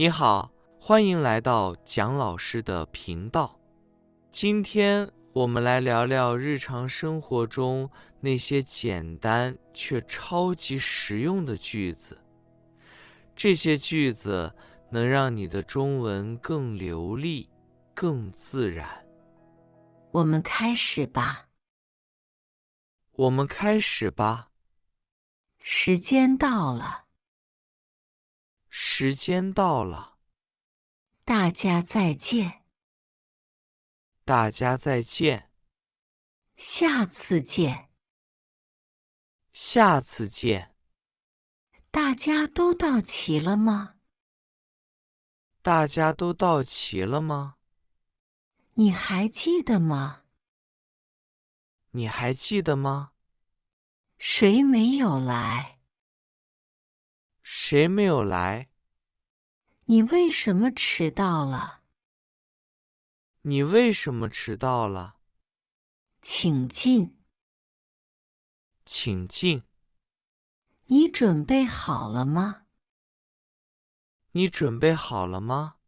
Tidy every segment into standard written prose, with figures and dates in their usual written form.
你好，欢迎来到蒋老师的频道。今天我们来聊聊日常生活中那些简单却超级实用的句子。这些句子能让你的中文更流利、更自然。我们开始吧。我们开始吧。时间到了，时间到了，大家再见，大家再见，下次见。下次见。大家都到齐了吗？大家都到齐了吗？你还记得吗？你还记得吗？谁没有来？谁没有来？你为什么迟到了？你为什么迟到了？请进。请进。你准备好了吗？你准备好了吗？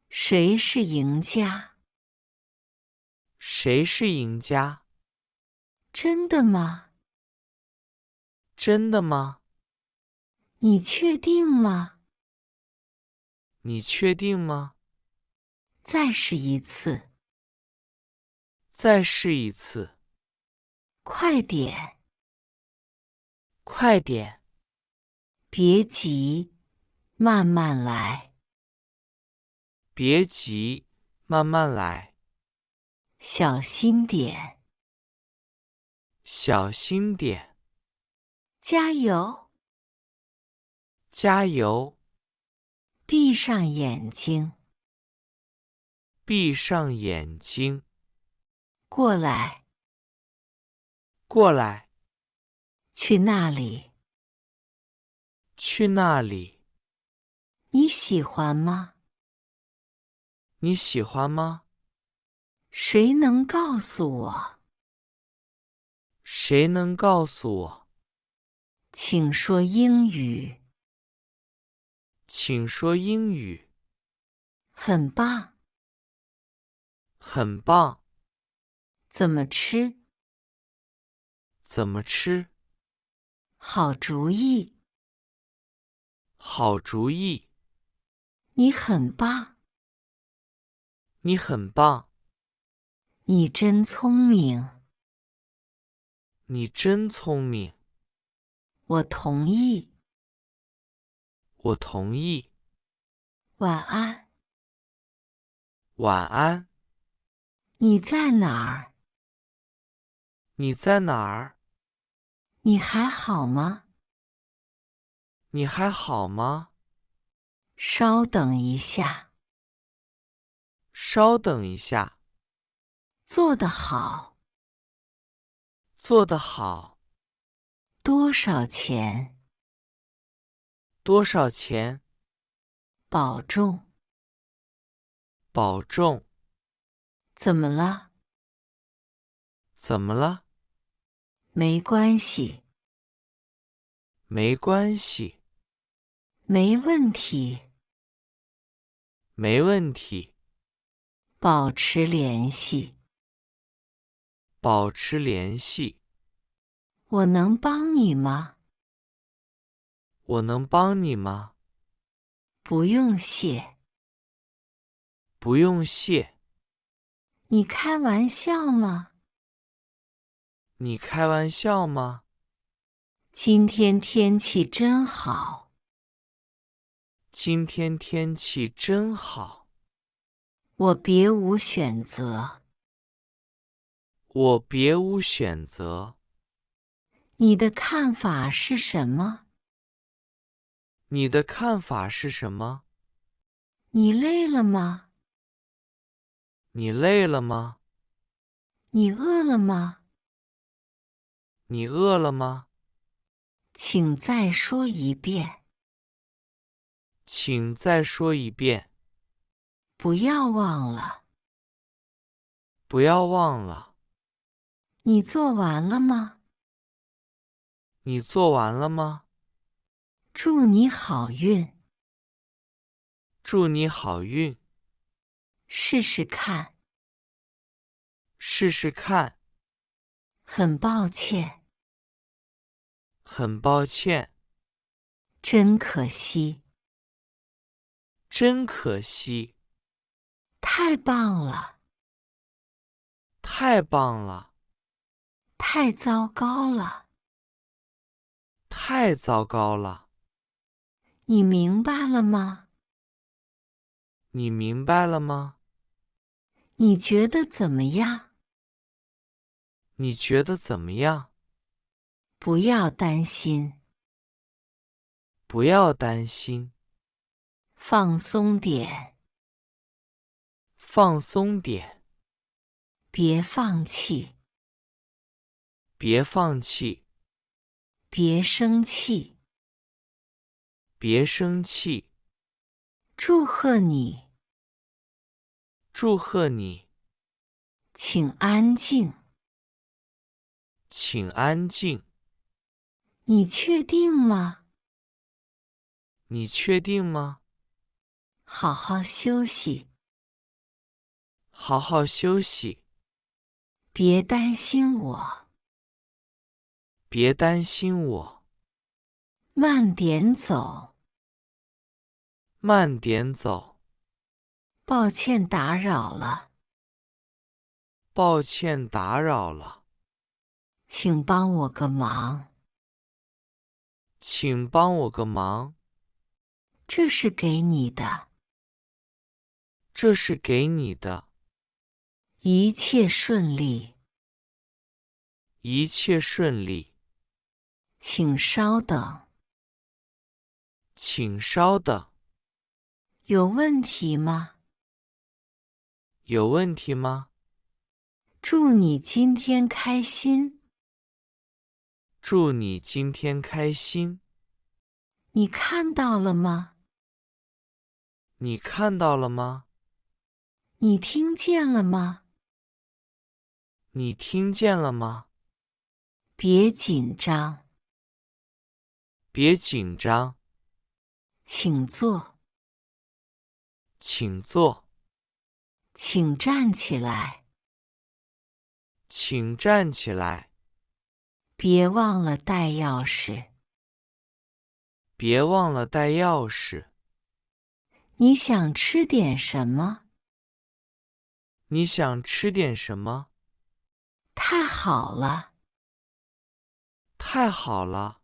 谁是赢家？谁是赢家？真的吗？真的吗？你确定吗？你确定吗？再试一次。再试一次。快点，快点，别急，慢慢来。别急，慢慢来。小心点，小心点。加油！加油！闭上眼睛，闭上眼睛。过来，过来，去那里。去那里。你喜欢吗？你喜欢吗？谁能告诉我？谁能告诉我？请说英语。请说英语。很棒。很棒。怎么吃？怎么吃？好主意。好主意。你很棒。你很棒。你真聪明。你真聪明。我同意。我同意。晚安。晚安。你在哪儿？你在哪儿？你还好吗？你还好吗？稍等一下。稍等一下。做得好。做得好。多少钱？多少钱？保重。保重。怎么了？怎么了？没关系。没关系。没问题。没问题。保持联系。保持联系。我能帮你吗？我能帮你吗？不用谢。不用谢。你开玩笑吗？你开玩笑吗？今天天气真好。今天天气真好。我别无选择。我别无选择。你的看法是什么？你的看法是什么？你累了吗？你累了吗？你饿了吗？你饿了吗？请再说一遍。请再说一遍。不要忘了。不要忘了。你做完了吗？你做完了吗？祝你好运。祝你好运，试试看。试试看。很抱歉，很抱歉，真可惜。真可惜。太棒了，太棒了，太糟糕了。太糟糕了。你明白了吗？你明白了吗？你觉得怎么样？你觉得怎么样？不要担心，不要担心，放松点，放松点，别放弃，别放弃，别生气。别生气。祝贺你，祝贺你，请安静。请安静。你确定吗？你确定吗？好好休息，好好休息，别担心我，别担心我。慢点走。慢点走，抱歉打扰了，抱歉打扰了，请帮我个忙。请帮我个忙。这是给你的，这是给你的，一切顺利。一切顺利。请稍等，请稍等。有问题吗？有问题吗？祝你今天开心。祝你今天开心。你看到了吗？你看到了吗？你听见了吗？你听见了吗？别紧张，别紧张，请坐，请坐，请站起来，请站起来，别忘了带钥匙。别忘了带钥匙。你想吃点什么？你想吃点什么？太好了，太好了，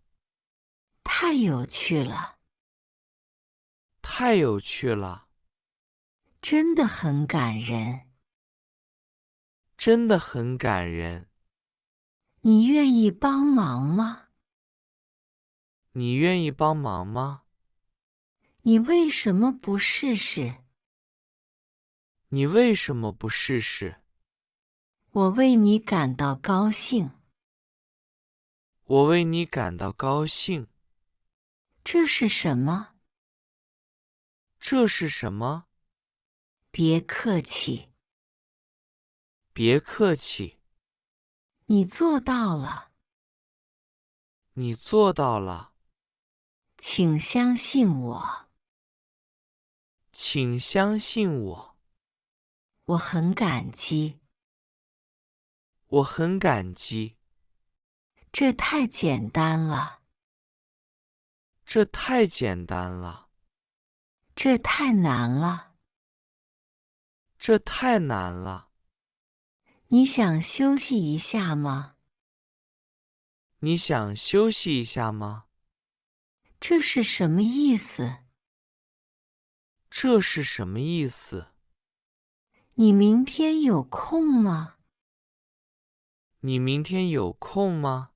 太有趣了，太有趣了，真的很感人。真的很感人。你愿意帮忙吗？你愿意帮忙吗？你为什么不试试？你为什么不试试？我为你感到高兴。我为你感到高兴。这是什么？这是什么？别客气，别客气，你做到了。你做到了。请相信我，请相信我，我很感激。我很感激。这太简单了，这太简单了，这太难了。这太难了。你想休息一下吗？你想休息一下吗？这是什么意思？这是什么意思？你明天有空吗？你明天有空吗？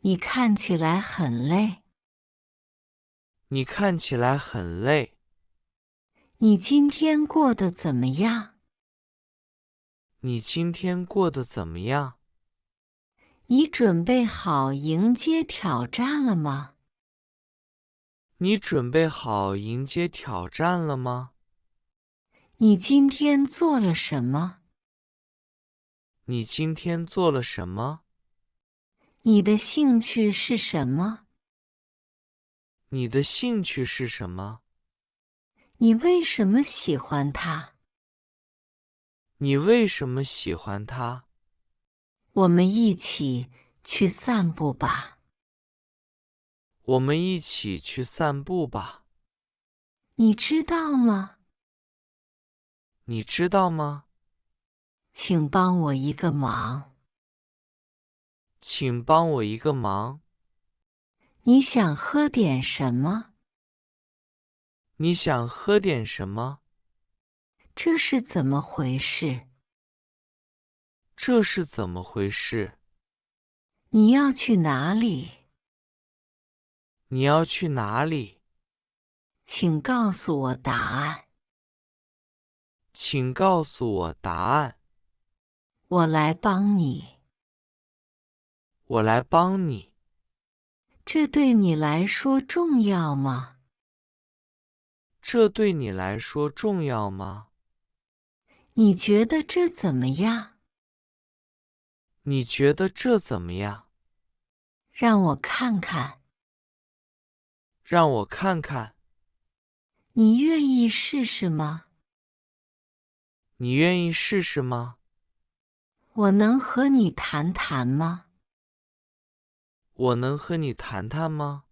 你看起来很累。你看起来很累。你今天过得怎么样？你今天过得怎么样？你准备好迎接挑战了吗？你准备好迎接挑战了吗？你今天做了什么？你今天做了什么？你的兴趣是什么？你的兴趣是什么？你为什么喜欢它？你为什么喜欢它？我们一起去散步吧。我们一起去散步吧。你知道吗？你知道吗？请帮我一个忙。请帮我一个忙。你想喝点什么？你想喝点什么？这是怎么回事？这是怎么回事？你要去哪里？你要去哪里？请告诉我答案。请告诉我答案。我来帮你。我来帮你。这对你来说重要吗？这对你来说重要吗？你觉得这怎么样？你觉得这怎么样？让我看看。让我看看。你愿意试试吗？你愿意试试吗？我能和你谈谈吗？我能和你谈谈吗？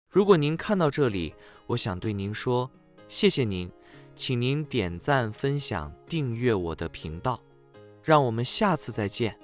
如果您看到这里，我想对您说，谢谢您，请您点赞、分享、订阅我的频道，让我们下次再见。